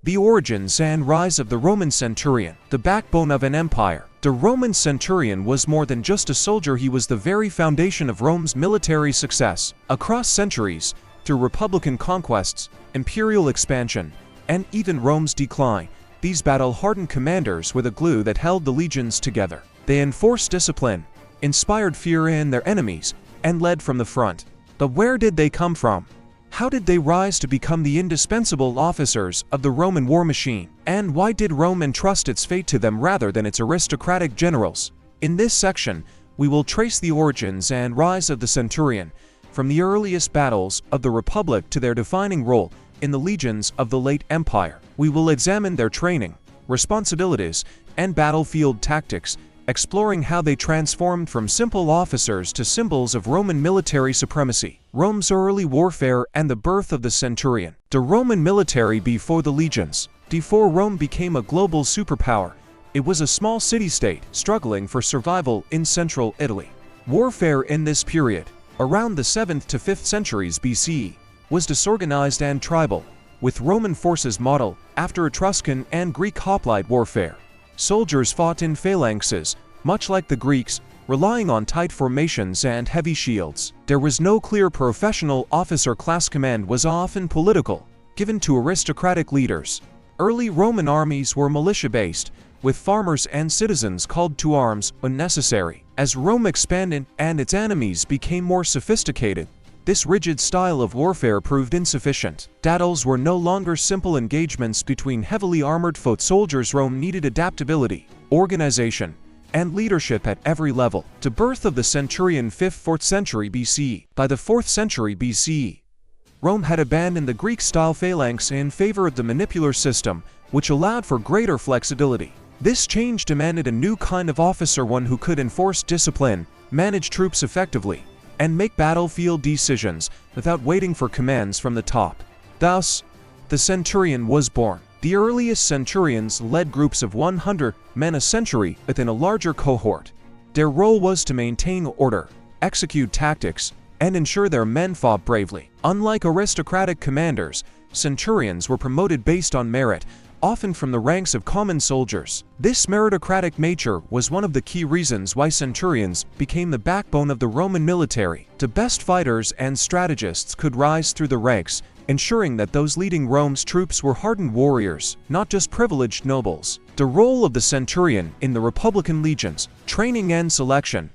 The origins and rise of the Roman centurion, the backbone of an empire. The Roman centurion was more than just a soldier, he was the very foundation of Rome's military success. Across centuries, through republican conquests, imperial expansion, and even Rome's decline, these battle-hardened commanders were the glue that held the legions together. They enforced discipline, inspired fear in their enemies, and led from the front. But where did they come from? How did they rise to become the indispensable officers of the Roman war machine? And why did Rome entrust its fate to them rather than its aristocratic generals? In this section, we will trace the origins and rise of the centurion, from the earliest battles of the Republic to their defining role in the legions of the late Empire. We will examine their training, responsibilities, and battlefield tactics, exploring how they transformed from simple officers to symbols of Roman military supremacy. Rome's early warfare and the birth of the centurion. The Roman military before the legions. Before Rome became a global superpower, it was a small city-state struggling for survival in central Italy. Warfare in this period, around the 7th to 5th centuries BCE, was disorganized and tribal, with Roman forces modeled after Etruscan and Greek hoplite warfare. Soldiers fought in phalanxes, much like the Greeks, relying on tight formations and heavy shields. There was no clear professional officer class. Command was often political, given to aristocratic leaders. Early Roman armies were militia-based, with farmers and citizens called to arms when necessary. As Rome expanded and its enemies became more sophisticated, this rigid style of warfare proved insufficient. Battles were no longer simple engagements between heavily armored foot soldiers. Rome needed adaptability, organization, and leadership at every level. The birth of the centurion 5th-4th century BCE. By the 4th century BCE, Rome had abandoned the Greek-style phalanx in favor of the manipular system, which allowed for greater flexibility. This change demanded a new kind of officer, one who could enforce discipline, manage troops effectively, and make battlefield decisions without waiting for commands from the top. Thus, the centurion was born. The earliest centurions led groups of 100 men a century within a larger cohort. Their role was to maintain order, execute tactics, and ensure their men fought bravely. Unlike aristocratic commanders, centurions were promoted based on merit, often from the ranks of common soldiers. This meritocratic nature was one of the key reasons why centurions became the backbone of the Roman military. The best fighters and strategists could rise through the ranks, ensuring that those leading Rome's troops were hardened warriors, not just privileged nobles. The role of the centurion in the Republican legions, training and selection.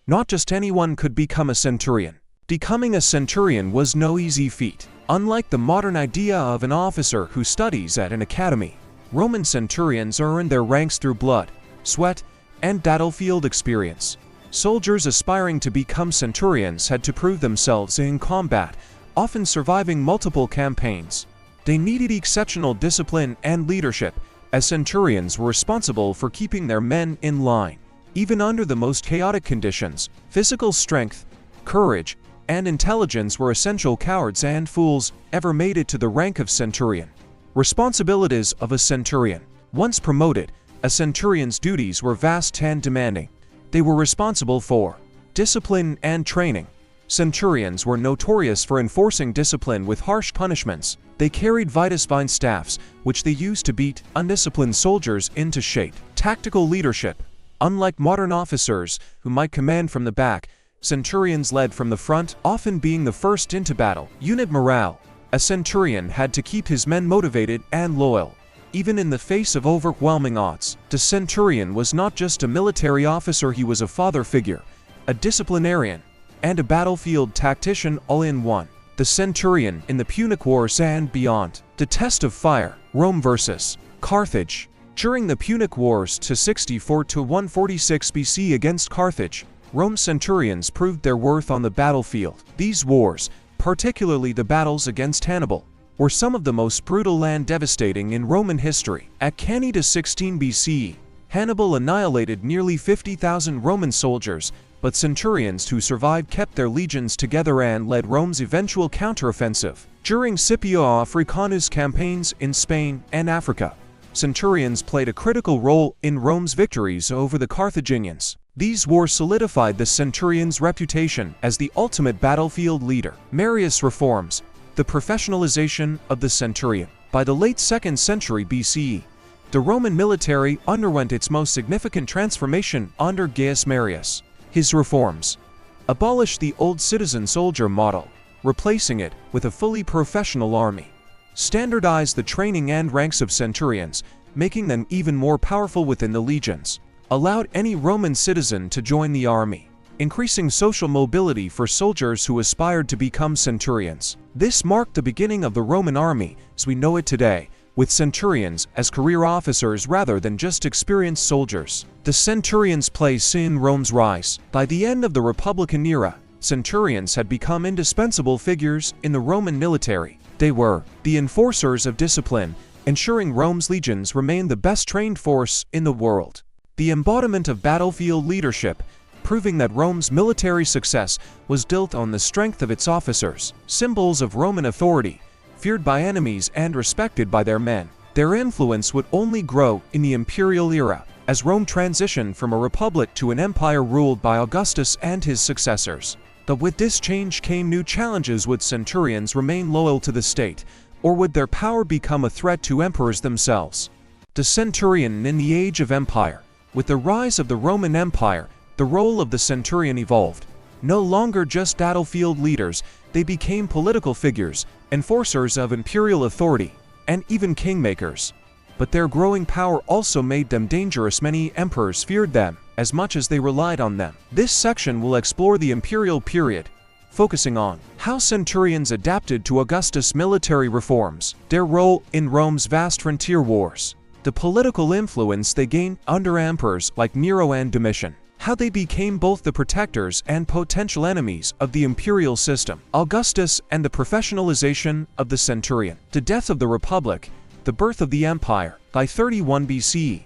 Not just anyone could become a centurion. Becoming a centurion was no easy feat. Unlike the modern idea of an officer who studies at an academy, Roman centurions earned their ranks through blood, sweat, and battlefield experience. Soldiers aspiring to become centurions had to prove themselves in combat, often surviving multiple campaigns. They needed exceptional discipline and leadership, as centurions were responsible for keeping their men in line. Even under the most chaotic conditions, physical strength, courage, and intelligence were essential. Cowards and fools ever made it to the rank of centurion. Responsibilities of a centurion. Once promoted, a centurion's duties were vast and demanding. They were responsible for discipline and training. Centurions were notorious for enforcing discipline with harsh punishments. They carried vitas staffs, which they used to beat undisciplined soldiers into shape. Tactical leadership. Unlike modern officers, who might command from the back, centurions led from the front, often being the first into battle. Unit morale. A centurion had to keep his men motivated and loyal, even in the face of overwhelming odds. The centurion was not just a military officer, he was a father figure, a disciplinarian, and a battlefield tactician all in one. The centurion in the Punic Wars and beyond. The test of fire. Rome versus Carthage. During the Punic Wars to 64 to 146 BC against Carthage, Rome's centurions proved their worth on the battlefield. These wars, particularly the battles against Hannibal, were some of the most brutal and devastating in Roman history. At Cannae to 16 BCE, Hannibal annihilated nearly 50,000 Roman soldiers, but centurions who survived kept their legions together and led Rome's eventual counteroffensive. During Scipio Africanus campaigns in Spain and Africa, centurions played a critical role in Rome's victories over the Carthaginians. These wars solidified the centurion's reputation as the ultimate battlefield leader. Marius reforms. The professionalization of the centurion. By the late 2nd century BCE, the Roman military underwent its most significant transformation under Gaius Marius. His reforms abolished the old citizen-soldier model, replacing it with a fully professional army, standardized the training and ranks of centurions, making them even more powerful within the legions, allowed any Roman citizen to join the army, increasing social mobility for soldiers who aspired to become centurions. This marked the beginning of the Roman army as we know it today, with centurions as career officers rather than just experienced soldiers. The centurion's place in Rome's rise. By the end of the Republican era, centurions had become indispensable figures in the Roman military. They were the enforcers of discipline, ensuring Rome's legions remained the best-trained force in the world. The embodiment of battlefield leadership, proving that Rome's military success was built on the strength of its officers, symbols of Roman authority, feared by enemies and respected by their men. Their influence would only grow in the imperial era, as Rome transitioned from a republic to an empire ruled by Augustus and his successors. But with this change came new challenges. Would centurions remain loyal to the state, or would their power become a threat to emperors themselves? The centurion in the Age of Empire. With the rise of the Roman Empire, the role of the centurion evolved. No longer just battlefield leaders, they became political figures, enforcers of imperial authority, and even kingmakers. But their growing power also made them dangerous. Many emperors feared them as much as they relied on them. This section will explore the imperial period, focusing on how centurions adapted to Augustus' military reforms, their role in Rome's vast frontier wars, the political influence they gained under emperors like Nero and Domitian, how they became both the protectors and potential enemies of the imperial system, Augustus and the professionalization of the centurion, the death of the Republic, the birth of the empire. By 31 BCE,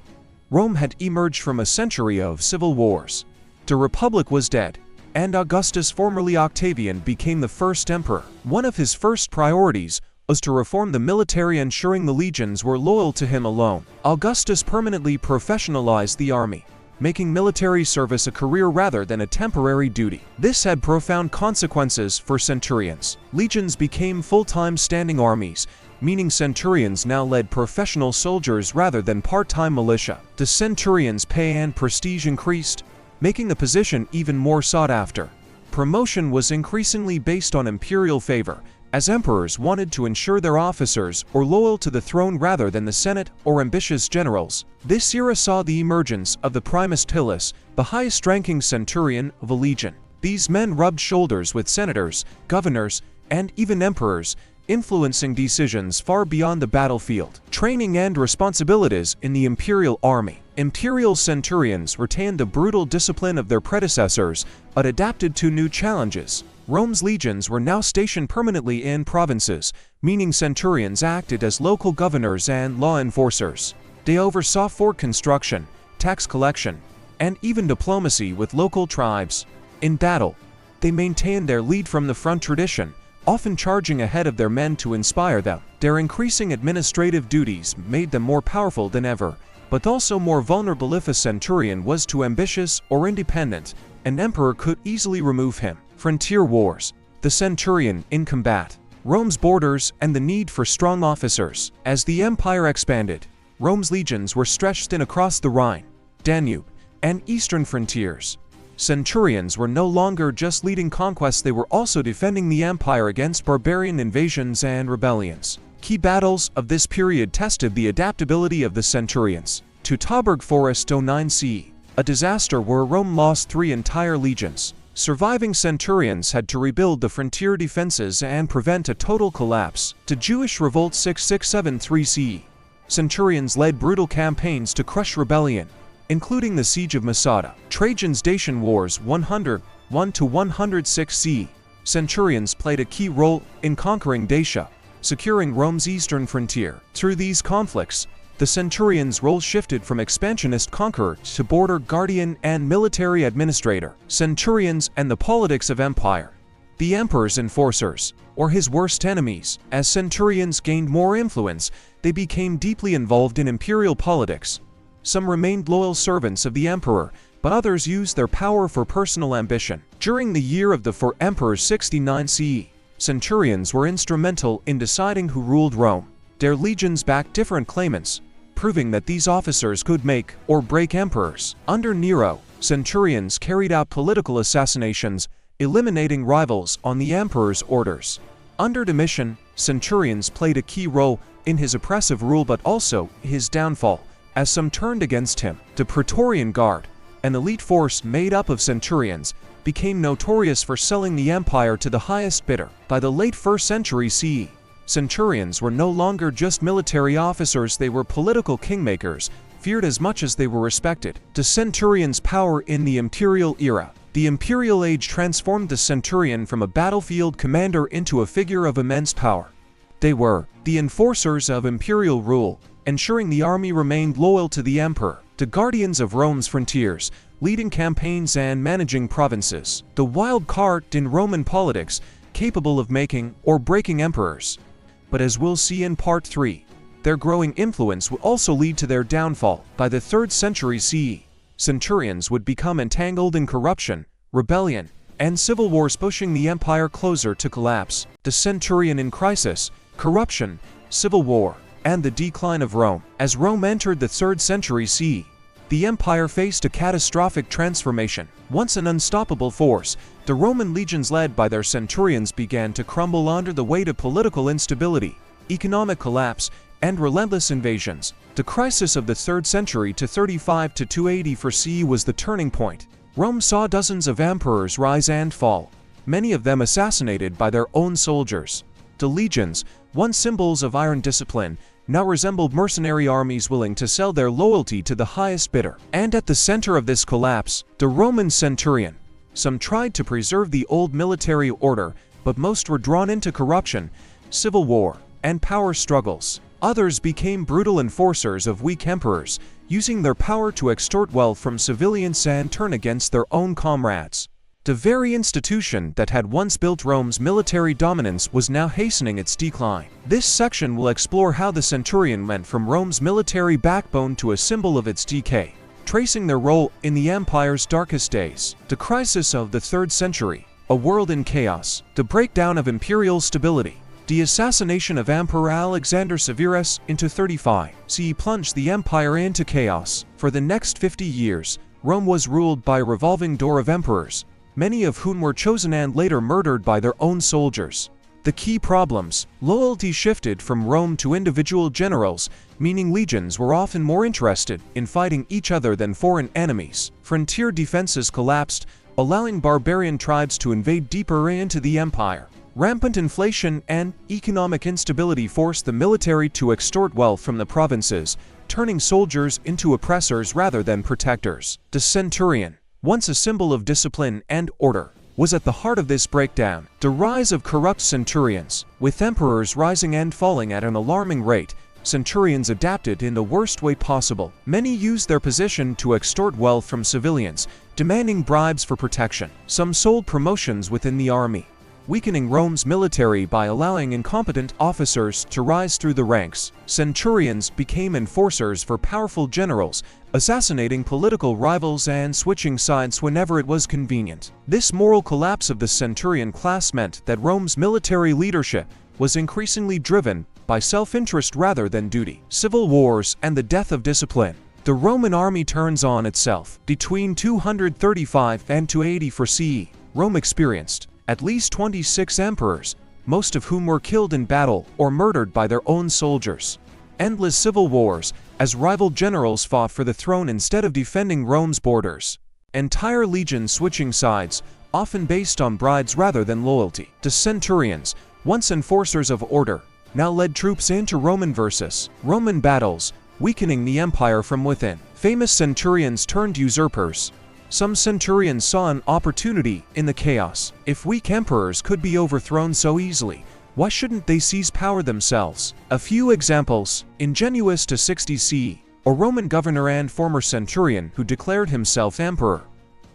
Rome had emerged from a century of civil wars. The Republic was dead, and Augustus, formerly Octavian, became the first emperor. One of his first priorities was to reform the military, ensuring the legions were loyal to him alone. Augustus permanently professionalized the army, making military service a career rather than a temporary duty. This had profound consequences for centurions. Legions became full-time standing armies, meaning centurions now led professional soldiers rather than part-time militia. The centurion's pay and prestige increased, making the position even more sought after. Promotion was increasingly based on imperial favor, as emperors wanted to ensure their officers were loyal to the throne rather than the Senate or ambitious generals. This era saw the emergence of the primus tillus, the highest-ranking centurion of a legion. These men rubbed shoulders with senators, governors, and even emperors, influencing decisions far beyond the battlefield. Training and responsibilities in the imperial army. Imperial centurions retained the brutal discipline of their predecessors, but adapted to new challenges. Rome's legions were now stationed permanently in provinces, meaning centurions acted as local governors and law enforcers. They oversaw fort construction, tax collection, and even diplomacy with local tribes. In battle, they maintained their lead from the front tradition, often charging ahead of their men to inspire them. Their increasing administrative duties made them more powerful than ever, but also more vulnerable. If a centurion was too ambitious or independent, an emperor could easily remove him. Frontier wars. The centurion in combat. Rome's borders and the need for strong officers. As the empire expanded, Rome's legions were stretched thin across the Rhine, Danube, and eastern frontiers. Centurions were no longer just leading conquests, they were also defending the empire against barbarian invasions and rebellions. Key battles of this period tested the adaptability of the centurions. Teutoburg Forest 09 CE, a disaster where Rome lost 3 entire legions. Surviving centurions had to rebuild the frontier defenses and prevent a total collapse. The Jewish Revolt 6673 CE. Centurions led brutal campaigns to crush rebellion, including the Siege of Masada. Trajan's Dacian Wars 101 to 106 CE. Centurions played a key role in conquering Dacia, securing Rome's eastern frontier. Through these conflicts, the centurion's role shifted from expansionist conqueror to border guardian and military administrator. Centurions and the politics of empire. The emperor's enforcers, or his worst enemies. As centurions gained more influence, they became deeply involved in imperial politics. Some remained loyal servants of the emperor, but others used their power for personal ambition. During the year of the 4 emperors 69 CE, centurions were instrumental in deciding who ruled Rome. Their legions backed different claimants, proving that these officers could make or break emperors. Under Nero, centurions carried out political assassinations, eliminating rivals on the emperor's orders. Under Domitian, centurions played a key role in his oppressive rule but also his downfall, as some turned against him. The Praetorian Guard, an elite force made up of centurions, became notorious for selling the empire to the highest bidder. By the late 1st century CE, centurions were no longer just military officers, they were political kingmakers, feared as much as they were respected. The centurion's power in the imperial era. The imperial age transformed the centurion from a battlefield commander into a figure of immense power. They were the enforcers of imperial rule, ensuring the army remained loyal to the emperor, the guardians of Rome's frontiers, leading campaigns and managing provinces, the wild card in Roman politics, capable of making or breaking emperors. But as we'll see in Part 3, their growing influence would also lead to their downfall. By the 3rd century CE, centurions would become entangled in corruption, rebellion, and civil wars, pushing the empire closer to collapse. The centurion in crisis, corruption, civil war, and the decline of Rome. As Rome entered the 3rd century CE, the empire faced a catastrophic transformation. Once an unstoppable force, the Roman legions led by their centurions began to crumble under the weight of political instability, economic collapse, and relentless invasions. The crisis of the 3rd century to 35 to 280 for CE was the turning point. Rome saw dozens of emperors rise and fall, many of them assassinated by their own soldiers. The legions, once symbols of iron discipline, now resembled mercenary armies willing to sell their loyalty to the highest bidder. And at the center of this collapse, the Roman centurion. Some tried to preserve the old military order, but most were drawn into corruption, civil war, and power struggles. Others became brutal enforcers of weak emperors, using their power to extort wealth from civilians and turn against their own comrades. The very institution that had once built Rome's military dominance was now hastening its decline. This section will explore how the centurion went from Rome's military backbone to a symbol of its decay, tracing their role in the empire's darkest days. The crisis of the 3rd century, a world in chaos, the breakdown of imperial stability. The assassination of Emperor Alexander Severus in 35 CE plunged the empire into chaos. For the next 50 years, Rome was ruled by a revolving door of emperors, many of whom were chosen and later murdered by their own soldiers. The key problems: loyalty shifted from Rome to individual generals, meaning legions were often more interested in fighting each other than foreign enemies. Frontier defenses collapsed, allowing barbarian tribes to invade deeper into the empire. Rampant inflation and economic instability forced the military to extort wealth from the provinces, turning soldiers into oppressors rather than protectors. The centurion, once a symbol of discipline and order, was at the heart of this breakdown. The rise of corrupt centurions. With emperors rising and falling at an alarming rate, centurions adapted in the worst way possible. Many used their position to extort wealth from civilians, demanding bribes for protection. Some sold promotions within the army, weakening Rome's military by allowing incompetent officers to rise through the ranks. Centurions became enforcers for powerful generals, assassinating political rivals and switching sides whenever it was convenient. This moral collapse of the centurion class meant that Rome's military leadership was increasingly driven by self-interest rather than duty. Civil wars and the death of discipline. The Roman army turns on itself. Between 235 and 280 for CE, Rome experienced at least 26 emperors, most of whom were killed in battle or murdered by their own soldiers. Endless civil wars, as rival generals fought for the throne instead of defending Rome's borders. Entire legions switching sides, often based on bribes rather than loyalty. The centurions, once enforcers of order, now led troops into Roman versus Roman battles, weakening the empire from within. Famous centurions turned usurpers. Some centurions saw an opportunity in the chaos. If weak emperors could be overthrown so easily, why shouldn't they seize power themselves? A few examples. In Genuus to 60 CE, a Roman governor and former centurion who declared himself emperor,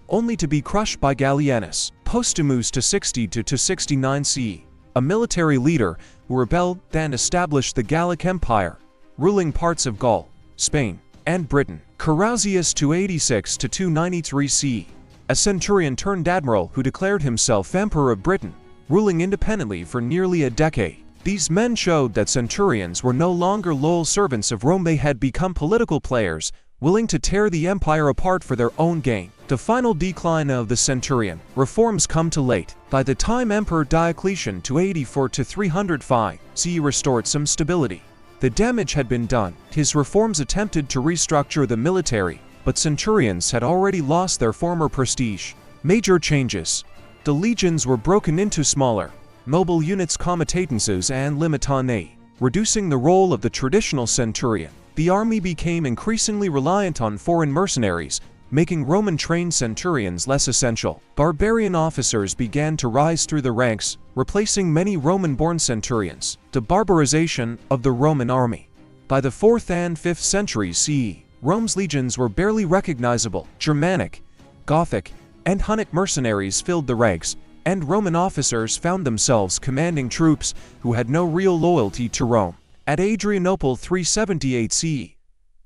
only to be crushed by Gallienus. Postumus to 60 to 69 CE, a military leader who rebelled and established the Gallic Empire, ruling parts of Gaul, Spain, and Britain. Carausius 286 to 293 CE, a centurion turned admiral who declared himself emperor of Britain, ruling independently for nearly a decade. These men showed that centurions were no longer loyal servants of Rome. They had become political players, willing to tear the empire apart for their own gain. The final decline of the centurion. Reforms come too late. By the time Emperor Diocletian 284 to 305 CE restored some stability, the damage had been done. His reforms attempted to restructure the military, but centurions had already lost their former prestige. Major changes. The legions were broken into smaller, mobile units, comitatenses and limitanae, reducing the role of the traditional centurion. The army became increasingly reliant on foreign mercenaries, making Roman-trained centurions less essential. Barbarian officers began to rise through the ranks, replacing many Roman-born centurions. The barbarization of the Roman army. By the 4th and 5th centuries CE, Rome's legions were barely recognizable. Germanic, Gothic, and Hunnic mercenaries filled the ranks, and Roman officers found themselves commanding troops who had no real loyalty to Rome. At Adrianople 378 CE,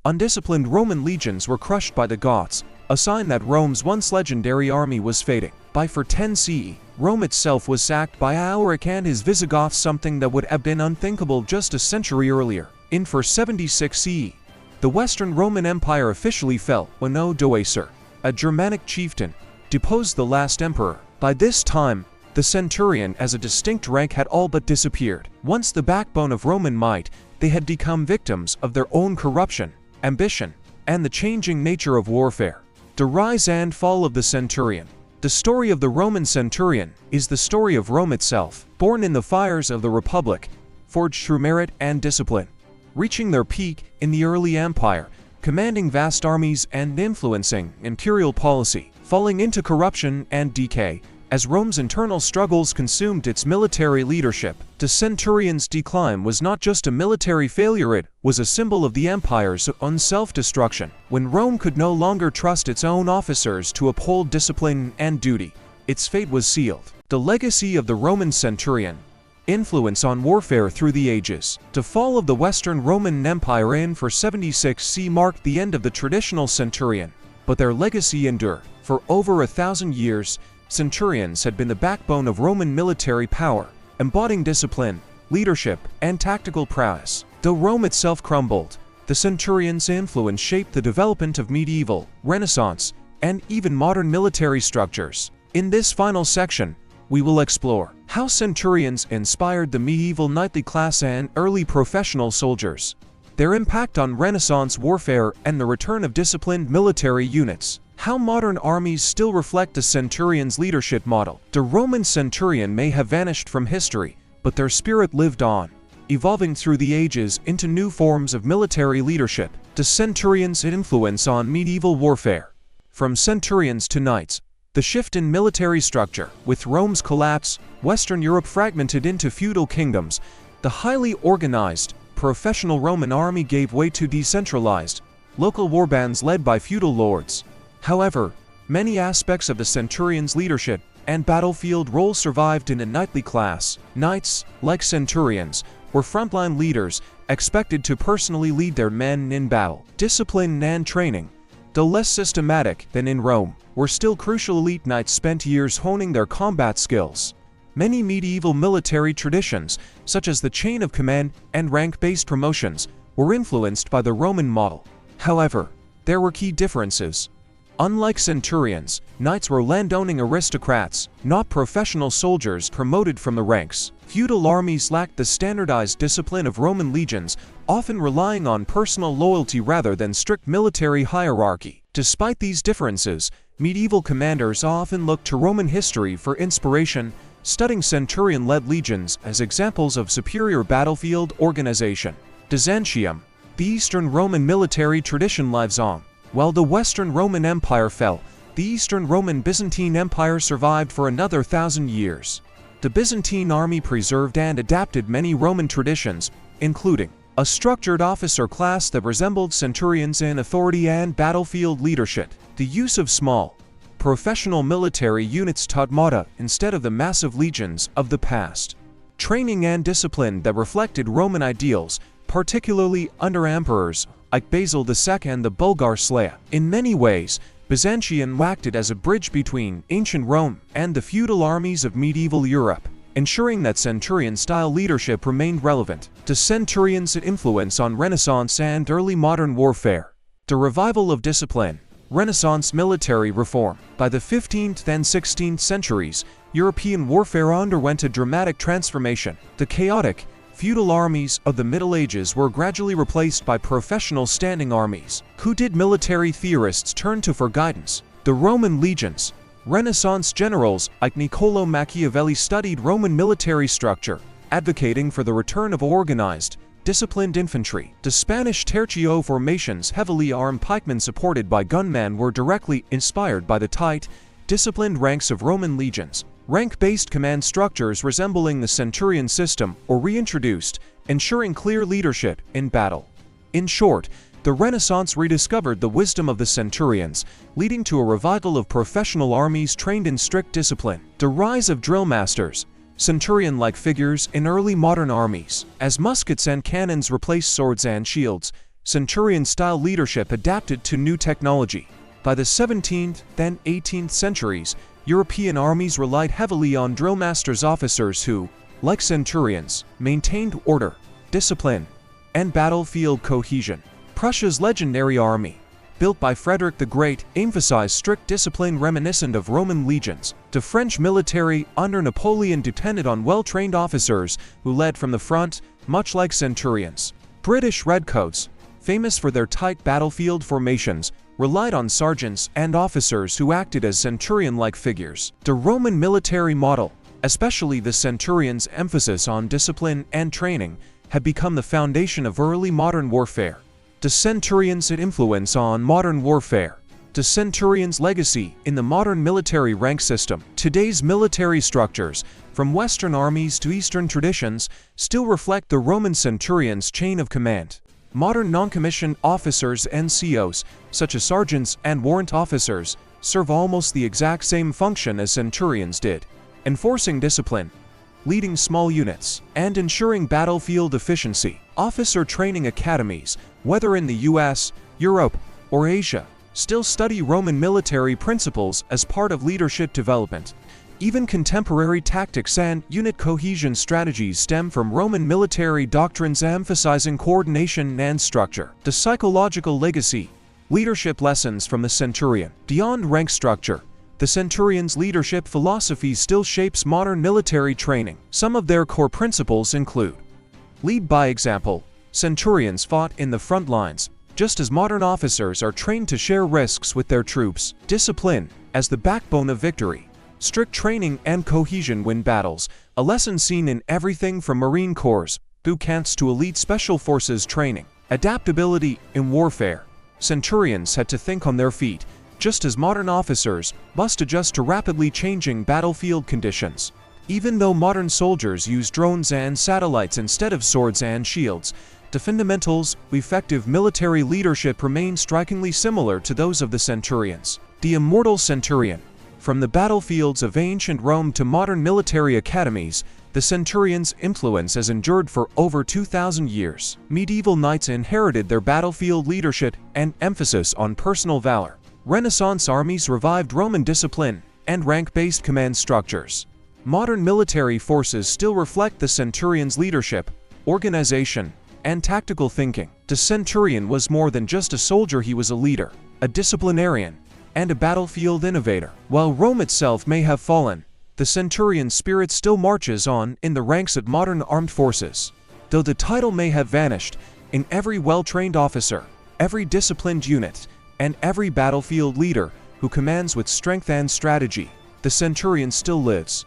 undisciplined Roman legions were crushed by the Goths, a sign that Rome's once legendary army was fading. By 410 CE, Rome itself was sacked by Alaric and his Visigoths, something that would have been unthinkable just a century earlier. In 476 CE, the Western Roman Empire officially fell when Odoacer, a Germanic chieftain, deposed the last emperor. By this time, the centurion as a distinct rank had all but disappeared. Once the backbone of Roman might, they had become victims of their own corruption, ambition, and the changing nature of warfare. The rise and fall of the centurion. The story of the Roman centurion is the story of Rome itself, born in the fires of the Republic, forged through merit and discipline, reaching their peak in the early empire, commanding vast armies and influencing imperial policy, falling into corruption and decay as Rome's internal struggles consumed its military leadership. The centurion's decline was not just a military failure, it was a symbol of the empire's own self-destruction. When Rome could no longer trust its own officers to uphold discipline and duty, its fate was sealed. The legacy of the Roman centurion. Influence on warfare through the ages. The fall of the Western Roman Empire in 476 CE marked the end of the traditional centurion, but their legacy endured. For over 1,000 years, centurions had been the backbone of Roman military power, embodying discipline, leadership, and tactical prowess. Though Rome itself crumbled, the centurion's influence shaped the development of medieval, Renaissance, and even modern military structures. In this final section, we will explore how centurions inspired the medieval knightly class and early professional soldiers, their impact on Renaissance warfare, and the return of disciplined military units. How modern armies still reflect the centurion's leadership model. The Roman centurion may have vanished from history, but their spirit lived on, evolving through the ages into new forms of military leadership. The centurion's influence on medieval warfare. From centurions to knights. The shift in military structure. With Rome's collapse, Western Europe fragmented into feudal kingdoms. The highly organized, professional Roman army gave way to decentralized, local warbands led by feudal lords. However, many aspects of the centurion's leadership and battlefield role survived in a knightly class. Knights, like centurions, were frontline leaders, expected to personally lead their men in battle. Discipline and training, though less systematic than in Rome, were still crucial. Elite knights spent years honing their combat skills. Many medieval military traditions, such as the chain of command and rank-based promotions, were influenced by the Roman model. However, there were key differences. Unlike centurions, knights were landowning aristocrats, not professional soldiers promoted from the ranks. Feudal armies lacked the standardized discipline of Roman legions, often relying on personal loyalty rather than strict military hierarchy. Despite these differences, medieval commanders often looked to Roman history for inspiration, studying centurion-led legions as examples of superior battlefield organization. Byzantium. The Eastern Roman military tradition lives on. While the Western Roman Empire fell, the Eastern Roman Byzantine Empire survived for another 1,000 years. The Byzantine army preserved and adapted many Roman traditions, including a structured officer class that resembled centurions in authority and battlefield leadership. The use of small, professional military units taught mata instead of the massive legions of the past. Training and discipline that reflected Roman ideals, particularly under emperors like Basil II and the Bulgar Slayer. In many ways, Byzantium acted as a bridge between ancient Rome and the feudal armies of medieval Europe, ensuring that centurion-style leadership remained relevant. The centurion's influence on Renaissance and early modern warfare. The revival of discipline. Renaissance military reform. By the 15th and 16th centuries, European warfare underwent a dramatic transformation. The chaotic, feudal armies of the Middle Ages were gradually replaced by professional standing armies. Who did military theorists turn to for guidance? The Roman legions. Renaissance generals like Niccolò Machiavelli studied Roman military structure, advocating for the return of organized, disciplined infantry. The Spanish tercio formations, heavily armed pikemen supported by gunmen, were directly inspired by the tight, disciplined ranks of Roman legions. Rank-based command structures resembling the centurion system were reintroduced, ensuring clear leadership in battle. In short, the Renaissance rediscovered the wisdom of the centurions, leading to a revival of professional armies trained in strict discipline. The rise of drill masters, centurion-like figures in early modern armies. As muskets and cannons replaced swords and shields, centurion-style leadership adapted to new technology. By the 17th and 18th centuries, European armies relied heavily on drill masters, officers who, like centurions, maintained order, discipline, and battlefield cohesion. Prussia's legendary army, built by Frederick the Great, emphasized strict discipline reminiscent of Roman legions. The French military under Napoleon depended on well-trained officers who led from the front, much like centurions. British redcoats, famous for their tight battlefield formations, relied on sergeants and officers who acted as centurion-like figures. The Roman military model, especially the centurion's emphasis on discipline and training, had become the foundation of early modern warfare. The centurion's influence on modern warfare. The centurion's legacy in the modern military rank system. Today's military structures, from Western armies to Eastern traditions, still reflect the Roman centurion's chain of command. Modern non-commissioned officers and COs, such as sergeants and warrant officers, serve almost the exact same function as centurions did, enforcing discipline, leading small units, and ensuring battlefield efficiency. Officer training academies, whether in the US, Europe, or Asia, still study Roman military principles as part of leadership development. Even contemporary tactics and unit cohesion strategies stem from Roman military doctrines emphasizing coordination and structure. The psychological legacy. Leadership lessons from the centurion. Beyond rank structure, the centurion's leadership philosophy still shapes modern military training. Some of their core principles include: lead by example. Centurions fought in the front lines, just as modern officers are trained to share risks with their troops. Discipline as the backbone of victory. Strict training and cohesion win battles, a lesson seen in everything from Marine Corps boot camps to elite special forces training. Adaptability in warfare. Centurions had to think on their feet, just as modern officers must adjust to rapidly changing battlefield conditions. Even though modern soldiers use drones and satellites instead of swords and shields, the fundamentals of effective military leadership remain strikingly similar to those of the centurions. The immortal centurion. From the battlefields of ancient Rome to modern military academies, the centurion's influence has endured for over 2,000 years. Medieval knights inherited their battlefield leadership and emphasis on personal valor. Renaissance armies revived Roman discipline and rank-based command structures. Modern military forces still reflect the centurion's leadership, organization, and tactical thinking. The centurion was more than just a soldier, he was a leader, a disciplinarian, and a battlefield innovator. While Rome itself may have fallen, the centurion's spirit still marches on in the ranks of modern armed forces. Though the title may have vanished, in every well-trained officer, every disciplined unit, and every battlefield leader who commands with strength and strategy, the centurion still lives.